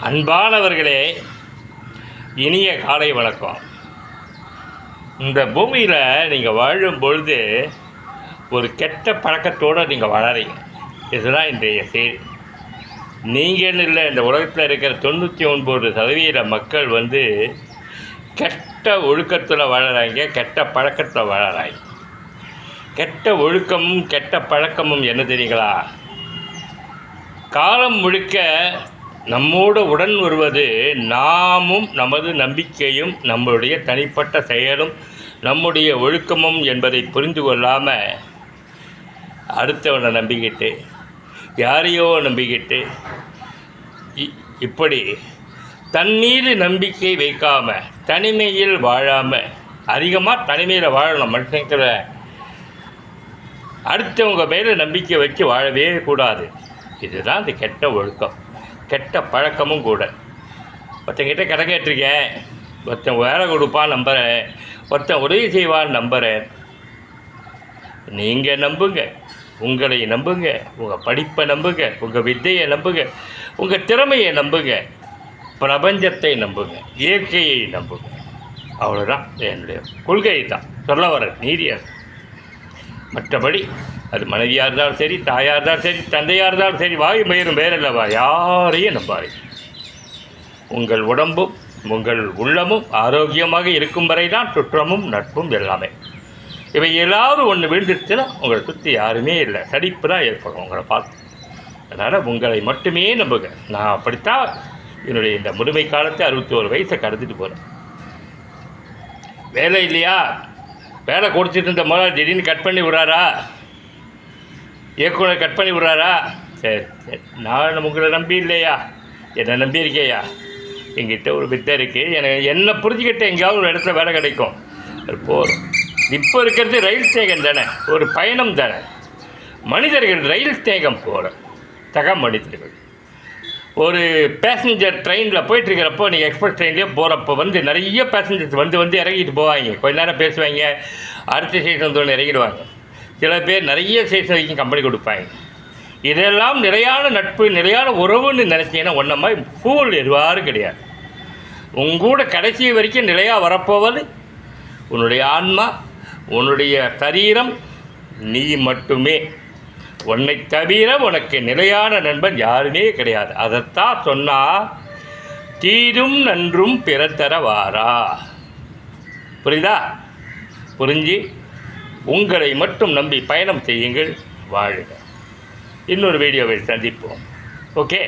அன்பானவர்களே, இனிய காலை வணக்கம். இந்த பூமியில் நீங்கள் வாழும் பொழுது ஒரு கெட்ட பழக்கத்தோடு நீங்கள் வளரீங்க. இதுதான் இன்றைய செய்தி. நீங்கள் இல்லை, இந்த உலகத்தில் இருக்கிற 99% மக்கள் கெட்ட ஒழுக்கத்தில் வளராங்க, கெட்ட பழக்கத்தில் வளராங்க. கெட்ட ஒழுக்கமும் கெட்ட பழக்கமும் என்ன தெரியுங்களா? காலம் முழுக்க நம்மோடு உடன் வருவது நாமும் நமது நம்பிக்கையும் நம்முடைய தனிப்பட்ட செயலும் நம்முடைய ஒழுக்கமும் என்பதை புரிந்து கொள்ளாமல் அடுத்தவனை நம்பிக்கிட்டு யாரையோ நம்பிக்கிட்டு இப்படி தன் மீது நம்பிக்கை வைக்காமல் தனிமையில் வாழாமல், அதிகமாக தனிமையில் வாழணும். மனுஷங்கிற அடுத்தவங்க மேலே நம்பிக்கை வச்சு வாழவே கூடாது. இதுதான் இந்த கெட்ட ஒழுக்கம், கெட்ட பழக்கமும் கூட. ஒருத்தங்கிட்ட கடை கேட்டிருக்கேன், ஒருத்தன் வேலை கொடுப்பான் நம்புகிறேன், ஒருத்தன் உதவி செய்வான்னு நம்புகிறேன். நீங்கள் நம்புங்க, உங்களை நம்புங்க, உங்கள் படிப்பை நம்புங்க, உங்கள் வித்தையை நம்புங்க, உங்கள் திறமையை நம்புங்க, பிரபஞ்சத்தை நம்புங்க, இயற்கையை நம்புங்க. அவ்வளோதான் என்னுடைய கொள்கை. தான் சொல்ல வர நீதியாக. மற்றபடி அது மனைவியாக இருந்தாலும் சரி, தாயாக இருந்தாலும் சரி, தந்தையாக இருந்தாலும் சரி, வாயு மயிரும் வேறல்லவா, யாரையும் நம்பாது. உங்கள் உடம்பும் உங்கள் உள்ளமும் ஆரோக்கியமாக இருக்கும் வரை தான் சுற்றமும் நட்பும் எல்லாமே. இவை எல்லாரும் ஒன்று விழுந்துருச்சுன்னா உங்களை சுற்றி யாருமே இல்லை, சடிப்பு தான் ஏற்படும் உங்களை பார்த்து. அதனால் உங்களை மட்டுமே நம்புங்க. நான் அப்படித்தான் என்னுடைய இந்த முதுமை காலத்தை 61 வயசை கடந்துட்டு போகிறேன். வேலை இல்லையா, வேலை கொடுத்துட்டு இருந்த முதல்ல திடீர்னு கட் பண்ணி விட்றாரா, இயக்குனர் கட் பண்ணி விட்றாரா, சரி சரி, நான் உங்களை நம்பி இல்லையா, என்னை நம்பி இருக்கேயா, எங்கிட்ட ஒரு வித்தை இருக்குது, என்னை புரிஞ்சுக்கிட்ட எங்கேயாவது ஒரு இடத்துல வேலை கிடைக்கும், அது போதும். இப்போ இருக்கிறது ரயில் ஸ்டேகம் தானே, ஒரு பயணம் தானே. மனிதர்கள் ரயில் ஸ்டேகம் போகிற சக மனிதர்கள். ஒரு பேசஞ்சர் ட்ரெயினில் போயிட்டுருக்கிறப்போ, நீங்கள் எக்ஸ்பிரஸ் ட்ரெயின்லேயே போகிறப்போ நிறைய பேசஞ்சர்ஸ் வந்து இறங்கிட்டு போவாங்க. கொஞ்ச நேரம் பேசுவாங்க, அடுத்த ஸ்டேஷன் தோணு இறங்கிடுவாங்க. சில பேர் நிறைய ஸ்டேஷன் வரைக்கும் கம்பெனி கொடுப்பாங்க. இதெல்லாம் நிலையான நட்பு, நிலையான உறவுன்னு நினச்சிங்கன்னா ஒன்றை மாதிரி ஃபூல் எதுவாரும் கிடையாது. உங்கூட கடைசி வரைக்கும் நிலையாக வரப்போவது உன்னுடைய ஆன்மா, உன்னுடைய சரீரம், நீ மட்டுமே. உன்னை தவிர உனக்கு நிலையான நண்பன் யாருமே கிடையாது. அதைத்தான் சொன்னால் தீரும் நன்றும் பிறத்தர வாரா. புரியுதா? புரிஞ்சு உங்களை மட்டும் நம்பி பயணம் செய்யுங்கள், வாழுங்க. இன்னொரு வீடியோவை சந்திப்போம். ஓகே.